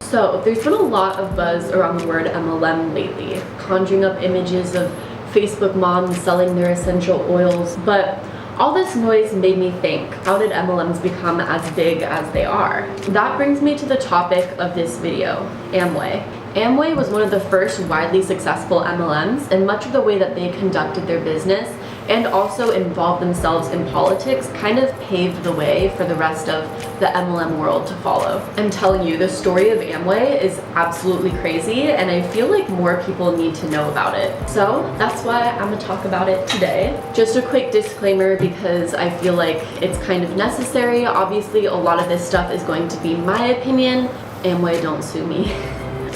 So there's been a lot of buzz around the word MLM lately, conjuring up images of Facebook moms selling their essential oils, but all this noise made me think, how did MLMs become as big as they are? That brings me to the topic of this video, Amway. Amway was one of the first widely successful MLMs, and much of the way that they conducted their business and also involved themselves in politics kind of paved the way for the rest of the MLM world to follow. I'm telling you, the story of Amway is absolutely crazy, and I feel like more people need to know about it. So that's why I'm gonna talk about it today. Just a quick disclaimer, because I feel like it's kind of necessary. Obviously, a lot of this stuff is going to be my opinion. Amway, don't sue me.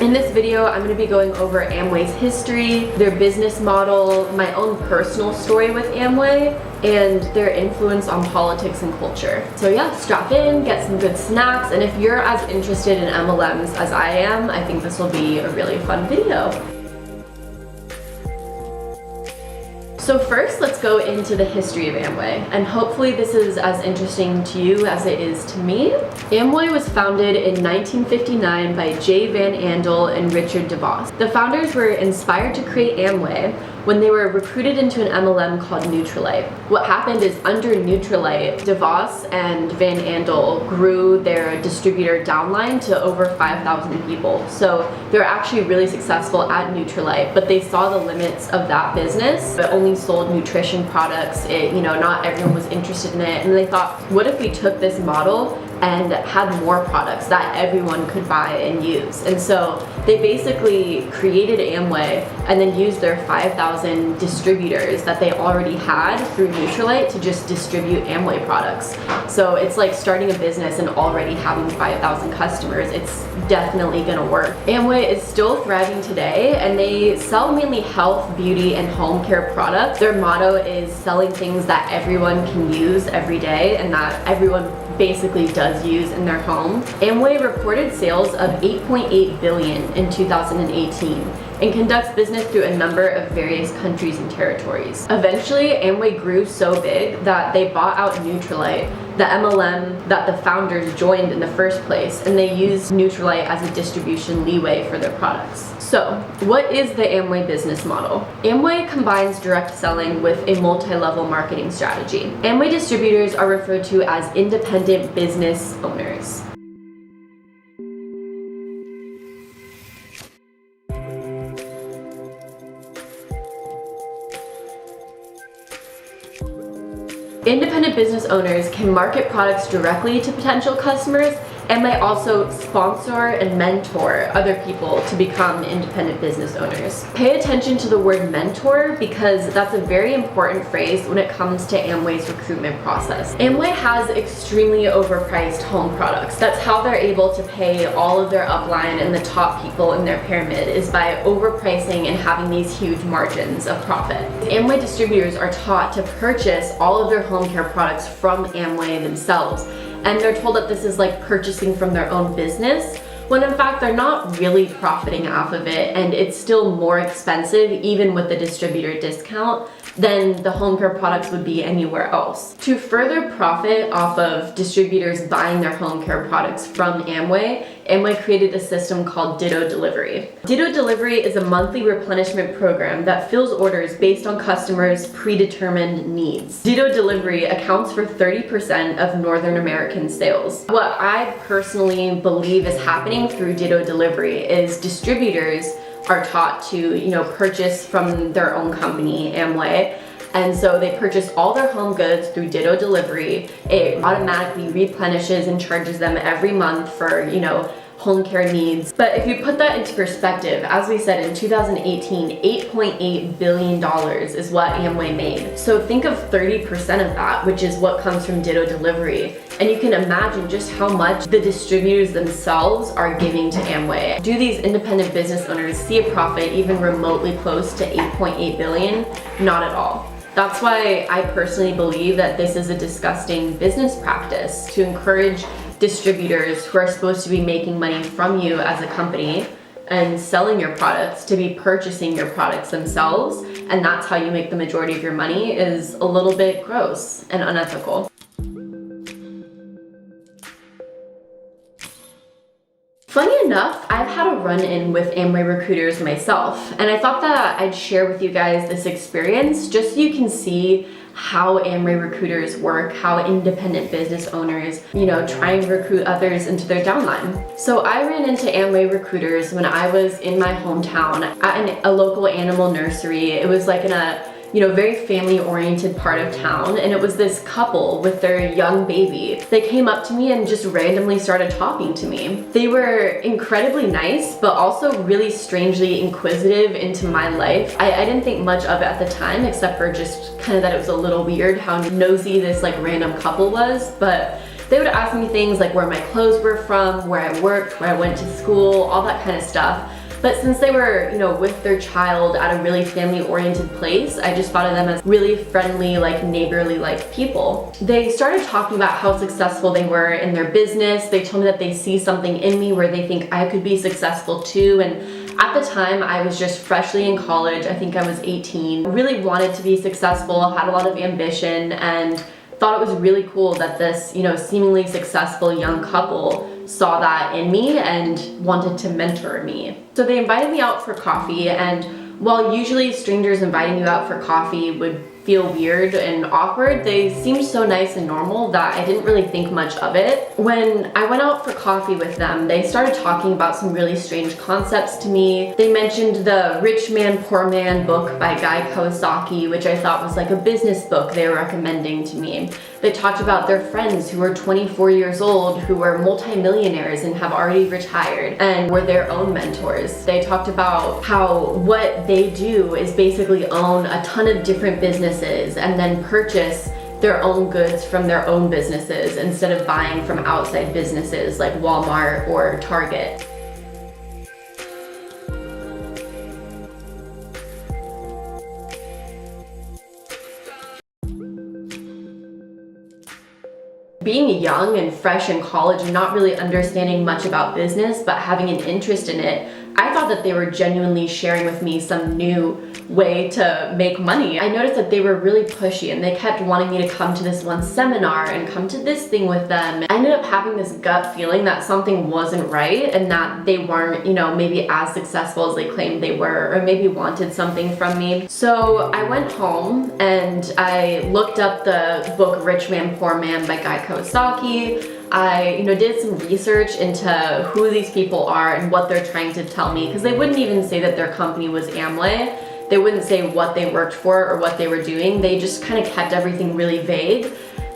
In this video, I'm going to be going over Amway's history, their business model, my own personal story with Amway, and their influence on politics and culture. So yeah, strap in, get some good snacks, and if you're as interested in MLMs as I am, I think this will be a really fun video. So first, let's go into the history of Amway, and hopefully this is as interesting to you as it is to me. Amway was founded in 1959 by J. Van Andel and Richard DeVos. The founders were inspired to create Amway when they were recruited into an MLM called Nutrilite. What happened is, under Nutrilite, DeVos and Van Andel grew their distributor downline to over 5,000 people. So they're actually really successful at Nutrilite, but they saw the limits of that business. It only sold nutrition products. Not everyone was interested in it, and they thought, what if we took this model and had more products that everyone could buy and use? And so they basically created Amway and then used their 5,000 distributors that they already had through Nutrilite to just distribute Amway products. So it's like starting a business and already having 5,000 customers. It's definitely gonna work. Amway is still thriving today, and they sell mainly health, beauty, and home care products. Their motto is selling things that everyone can use every day and that everyone basically does use in their home. Amway reported sales of $8.8 billion in 2018 and conducts business through a number of various countries and territories. Eventually, Amway grew so big that they bought out Nutrilite, the MLM that the founders joined in the first place, and they used Nutrilite as a distribution leeway for their products. So, what is the Amway business model? Amway combines direct selling with a multi-level marketing strategy. Amway distributors are referred to as independent business owners. Independent business owners can market products directly to potential customers and may also sponsor and mentor other people to become independent business owners. Pay attention to the word mentor, because that's a very important phrase when it comes to Amway's recruitment process. Amway has extremely overpriced home products. That's how they're able to pay all of their upline and the top people in their pyramid, is by overpricing and having these huge margins of profit. Amway distributors are taught to purchase all of their home care products from Amway themselves, and they're told that this is like purchasing from their own business, when in fact they're not really profiting off of it, and it's still more expensive, even with the distributor discount, than the home care products would be anywhere else. To further profit off of distributors buying their home care products from Amway, Amway created a system called Ditto Delivery. Ditto Delivery is a monthly replenishment program that fills orders based on customers' predetermined needs. Ditto Delivery accounts for 30% of Northern American sales. What I personally believe is happening through Ditto Delivery is distributors are taught to, purchase from their own company, Amway. And so they purchase all their home goods through Ditto Delivery. It automatically replenishes and charges them every month for, home care needs. But if you put that into perspective, as we said, in 2018, $8.8 billion is what Amway made. So think of 30% of that, which is what comes from Ditto Delivery. And you can imagine just how much the distributors themselves are giving to Amway. Do these independent business owners see a profit even remotely close to $8.8 billion? Not at all. That's why I personally believe that this is a disgusting business practice, to encourage distributors who are supposed to be making money from you as a company and selling your products to be purchasing your products themselves, and that's how you make the majority of your money, is a little bit gross and unethical. Funny enough, I've had a run-in with Amway recruiters myself, and I thought that I'd share with you guys this experience just so you can see how Amway recruiters work, how independent business owners, try and recruit others into their downline. So I ran into Amway recruiters when I was in my hometown at a local animal nursery. It was like in a very family-oriented part of town, and it was this couple with their young baby. They came up to me and just randomly started talking to me. They were incredibly nice, but also really strangely inquisitive into my life. I didn't think much of it at the time, except for just kind of that it was a little weird how nosy this like random couple was, but they would ask me things like where my clothes were from, where I worked, where I went to school, all that kind of stuff. But since they were, with their child at a really family-oriented place, I just thought of them as really friendly, like neighborly-like people. They started talking about how successful they were in their business. They told me that they see something in me where they think I could be successful too. And at the time, I was just freshly in college. I think I was 18. Really wanted to be successful, had a lot of ambition, and thought it was really cool that this, seemingly successful young couple saw that in me and wanted to mentor me. So they invited me out for coffee, and while usually strangers inviting you out for coffee would feel weird and awkward, they seemed so nice and normal that I didn't really think much of it. When I went out for coffee with them, they started talking about some really strange concepts to me. They mentioned the Rich Man, Poor Man book by Guy Kawasaki, which I thought was like a business book they were recommending to me. They talked about their friends who were 24 years old, who were multimillionaires and have already retired and were their own mentors. They talked about how what they do is basically own a ton of different businesses and then purchase their own goods from their own businesses instead of buying from outside businesses like Walmart or Target. Being young and fresh in college and not really understanding much about business, but having an interest in it, I thought that they were genuinely sharing with me some new way to make money. I noticed that they were really pushy and they kept wanting me to come to this one seminar and come to this thing with them. I ended up having this gut feeling that something wasn't right and that they weren't, maybe as successful as they claimed they were, or maybe wanted something from me. So I went home and I looked up the book Rich Man, Poor Man by Guy Kawasaki. I, did some research into who these people are and what they're trying to tell me, because they wouldn't even say that their company was Amway. They wouldn't say what they worked for or what they were doing. They just kind of kept everything really vague.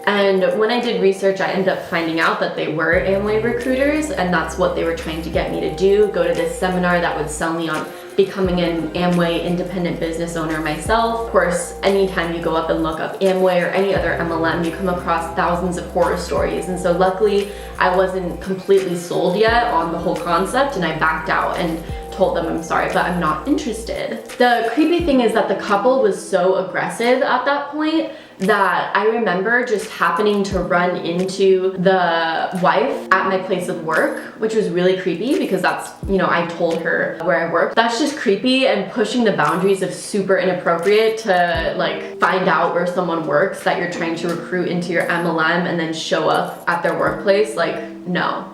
And when I did research, I ended up finding out that they were Amway recruiters, and that's what they were trying to get me to do, go to this seminar that would sell me on becoming an Amway independent business owner myself. Of course, anytime you go up and look up Amway or any other MLM, you come across thousands of horror stories. And so luckily, I wasn't completely sold yet on the whole concept, and I backed out and told them I'm sorry, but I'm not interested. The creepy thing is that the couple was so aggressive at that point that I remember just happening to run into the wife at my place of work, which was really creepy because that's, I told her where I worked. That's just creepy and pushing the boundaries of super inappropriate to like find out where someone works that you're trying to recruit into your MLM and then show up at their workplace. Like, no.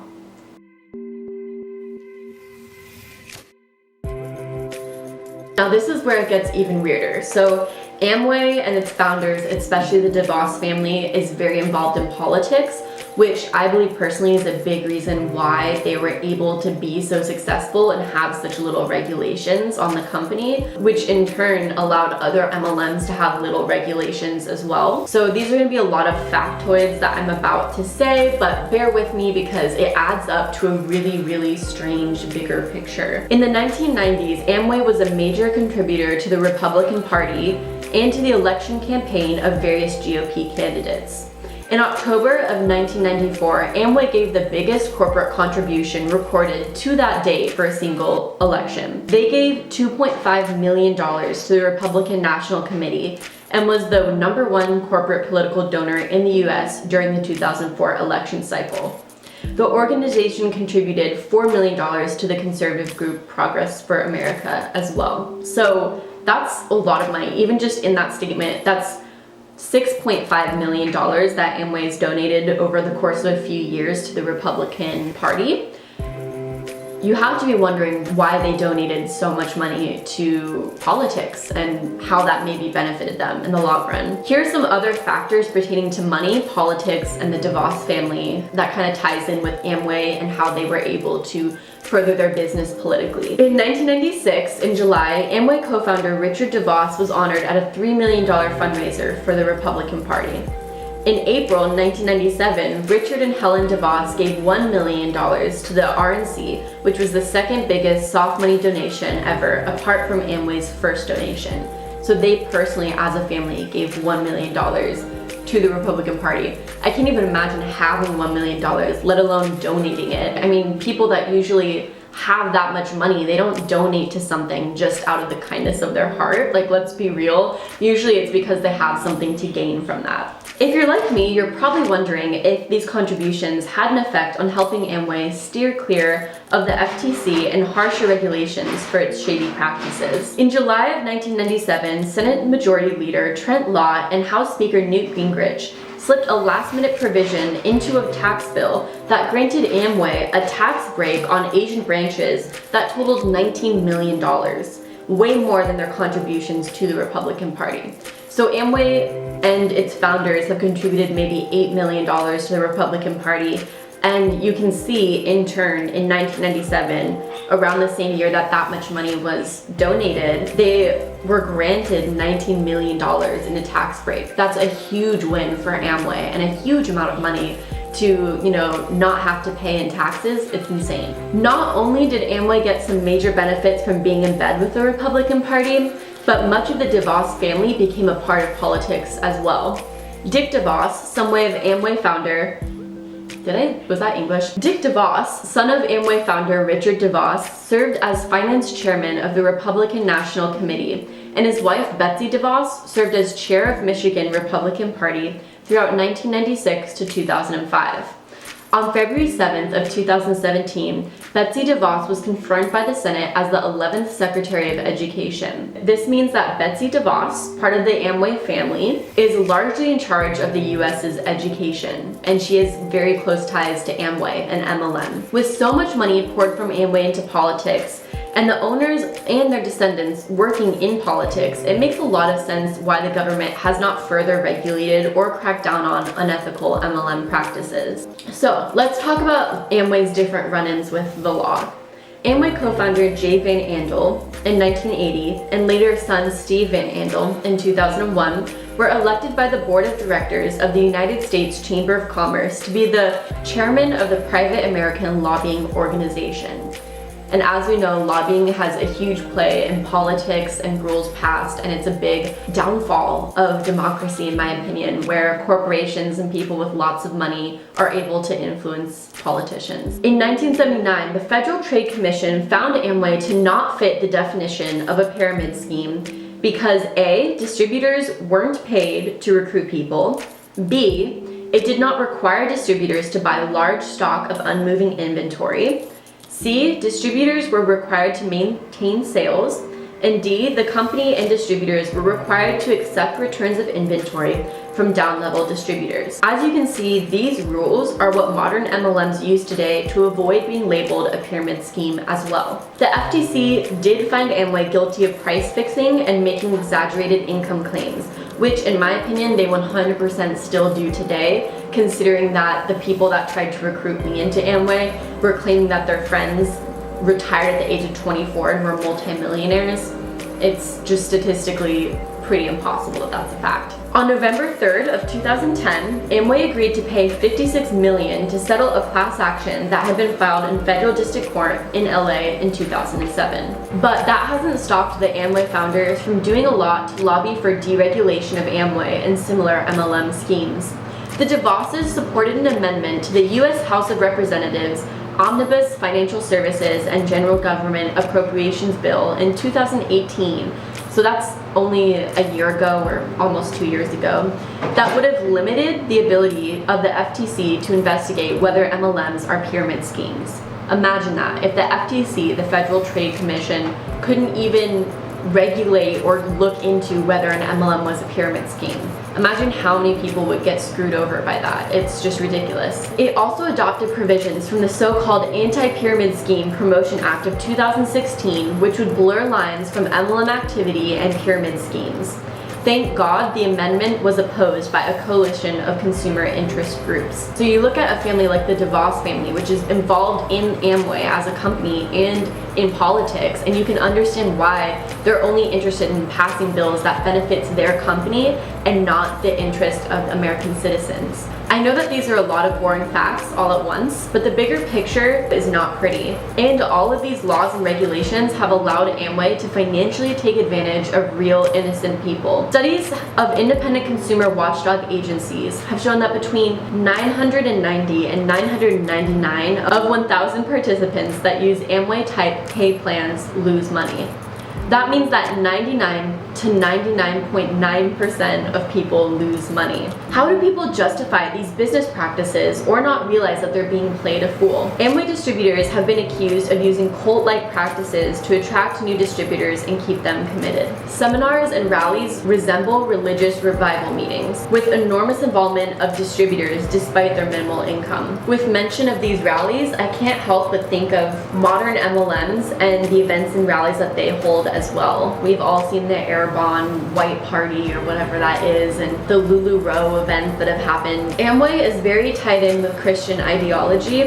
Now this is where it gets even weirder. So Amway and its founders, especially the DeVos family, is very involved in politics, which I believe personally is a big reason why they were able to be so successful and have such little regulations on the company, which in turn allowed other MLMs to have little regulations as well. So these are going to be a lot of factoids that I'm about to say, but bear with me because it adds up to a really, really strange bigger picture. In the 1990s, Amway was a major contributor to the Republican Party and to the election campaign of various GOP candidates. In October of 1994, Amway gave the biggest corporate contribution recorded to that date for a single election. They gave $2.5 million to the Republican National Committee and was the #1 corporate political donor in the US during the 2004 election cycle. The organization contributed $4 million to the conservative group Progress for America as well. So that's a lot of money. Even just in that statement, that's $6.5 million that Amway's donated over the course of a few years to the Republican Party. you have to be wondering why they donated so much money to politics and how that maybe benefited them in the long run. Here are some other factors pertaining to money, politics, and the DeVos family that kind of ties in with Amway and how they were able to further their business politically. In 1996, in July, Amway co-founder Richard DeVos was honored at a $3 million fundraiser for the Republican Party. In April 1997, Richard and Helen DeVos gave $1 million to the RNC, which was the second biggest soft money donation ever, apart from Amway's first donation. So they personally, as a family, gave $1 million to the Republican Party. I can't even imagine having $1 million, let alone donating it. I mean, people that usually have that much money, they don't donate to something just out of the kindness of their heart. Like, let's be real. Usually it's because they have something to gain from that. If you're like me, you're probably wondering if these contributions had an effect on helping Amway steer clear of the FTC and harsher regulations for its shady practices. In July of 1997, Senate Majority Leader Trent Lott and House Speaker Newt Gingrich slipped a last-minute provision into a tax bill that granted Amway a tax break on Asian branches that totaled $19 million, way more than their contributions to the Republican Party. So Amway and its founders have contributed maybe $8 million to the Republican Party, and you can see in turn in 1997, around the same year that that much money was donated, they were granted $19 million in a tax break. That's a huge win for Amway and a huge amount of money to, not have to pay in taxes. It's insane. Not only did Amway get some major benefits from being in bed with the Republican Party, but much of the DeVos family became a part of politics as well. Dick DeVos, son of Amway founder, was that English? Dick DeVos, son of Amway founder Richard DeVos, served as finance chairman of the Republican National Committee, and his wife Betsy DeVos served as chair of Michigan Republican Party throughout 1996 to 2005. On February 7th of 2017, Betsy DeVos was confirmed by the Senate as the 11th Secretary of Education. This means that Betsy DeVos, part of the Amway family, is largely in charge of the U.S.'s education, and she has very close ties to Amway and MLM. With so much money poured from Amway into politics, and the owners and their descendants working in politics, it makes a lot of sense why the government has not further regulated or cracked down on unethical MLM practices. So let's talk about Amway's different run-ins with the law. Amway co-founder Jay Van Andel in 1980 and later son Steve Van Andel in 2001 were elected by the board of directors of the United States Chamber of Commerce to be the chairman of the Private American Lobbying Organization. And as we know, lobbying has a huge play in politics and rules passed, and it's a big downfall of democracy, in my opinion, where corporations and people with lots of money are able to influence politicians. In 1979, the Federal Trade Commission found Amway to not fit the definition of a pyramid scheme because A, distributors weren't paid to recruit people, B, it did not require distributors to buy large stock of unmoving inventory, C, distributors were required to maintain sales, and D, the company and distributors were required to accept returns of inventory from down-level distributors. As you can see, these rules are what modern MLMs use today to avoid being labeled a pyramid scheme as well. The FTC did find Amway guilty of price fixing and making exaggerated income claims, which in my opinion, they 100% still do today, considering that the people that tried to recruit me into Amway were claiming that their friends retired at the age of 24 and were multimillionaires. It's just statistically pretty impossible that that's a fact. On November 3rd of 2010, Amway agreed to pay $56 million to settle a class action that had been filed in federal district court in LA in 2007. But that hasn't stopped the Amway founders from doing a lot to lobby for deregulation of Amway and similar MLM schemes. The DeVosses supported an amendment to the U.S. House of Representatives Omnibus Financial Services and General Government Appropriations Bill in 2018, so that's only a year ago or almost 2 years ago, that would have limited the ability of the FTC to investigate whether MLMs are pyramid schemes. Imagine that, if the FTC, the Federal Trade Commission, couldn't even regulate or look into whether an MLM was a pyramid scheme. Imagine how many people would get screwed over by that. It's just ridiculous. It also adopted provisions from the so-called Anti-Pyramid Scheme Promotion Act of 2016, which would blur lines from MLM activity and pyramid schemes. Thank God the amendment was opposed by a coalition of consumer interest groups. So you look at a family like the DeVos family, which is involved in Amway as a company and in politics, and you can understand why they're only interested in passing bills that benefits their company and not the interest of American citizens. I know that these are a lot of boring facts all at once, but the bigger picture is not pretty. And all of these laws and regulations have allowed Amway to financially take advantage of real innocent people. Studies of independent consumer watchdog agencies have shown that between 990 and 999 of 1,000 participants that use Amway type pay plans lose money. That means that 99 to 99.9% of people lose money. How do people justify these business practices or not realize that they're being played a fool? Amway distributors have been accused of using cult-like practices to attract new distributors and keep them committed. Seminars and rallies resemble religious revival meetings, with enormous involvement of distributors despite their minimal income. With mention of these rallies, I can't help but think of modern MLMs and the events and rallies that they hold as well. We've all seen the Bond White Party or whatever that is, and the Lulu Row events that have happened. Amway is very tied in with Christian ideology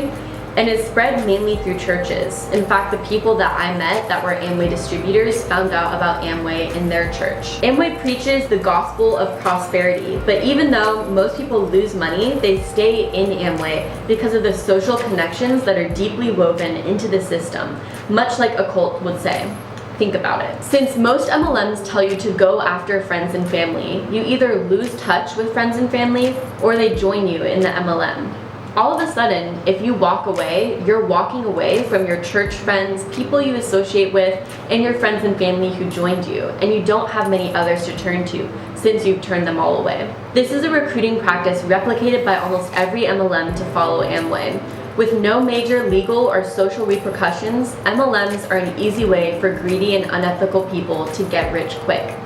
and is spread mainly through churches. In fact, the people that I met that were Amway distributors found out about Amway in their church. Amway preaches the gospel of prosperity, but even though most people lose money, they stay in Amway because of the social connections that are deeply woven into the system, much like a cult would say. Think about it. Since most MLMs tell you to go after friends and family, you either lose touch with friends and family or they join you in the MLM. All of a sudden, if you walk away, you're walking away from your church friends, people you associate with, and your friends and family who joined you, and you don't have many others to turn to since you've turned them all away. This is a recruiting practice replicated by almost every MLM to follow Amway. With no major legal or social repercussions, MLMs are an easy way for greedy and unethical people to get rich quick.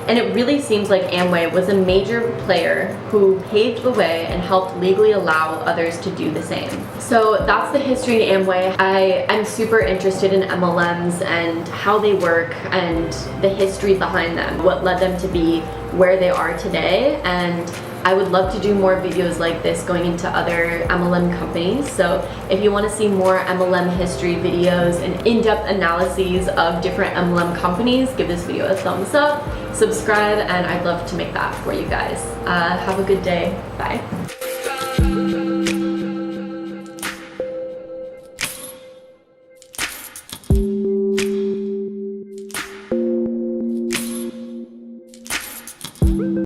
And it really seems like Amway was a major player who paved the way and helped legally allow others to do the same. So that's the history of Amway. I'm super interested in MLMs and how they work and the history behind them, what led them to be where they are today, and I would love to do more videos like this going into other MLM companies. So if you want to see more MLM history videos and in-depth analyses of different MLM companies, give this video a thumbs up, subscribe, and I'd love to make that for you guys. Have a good day. Bye.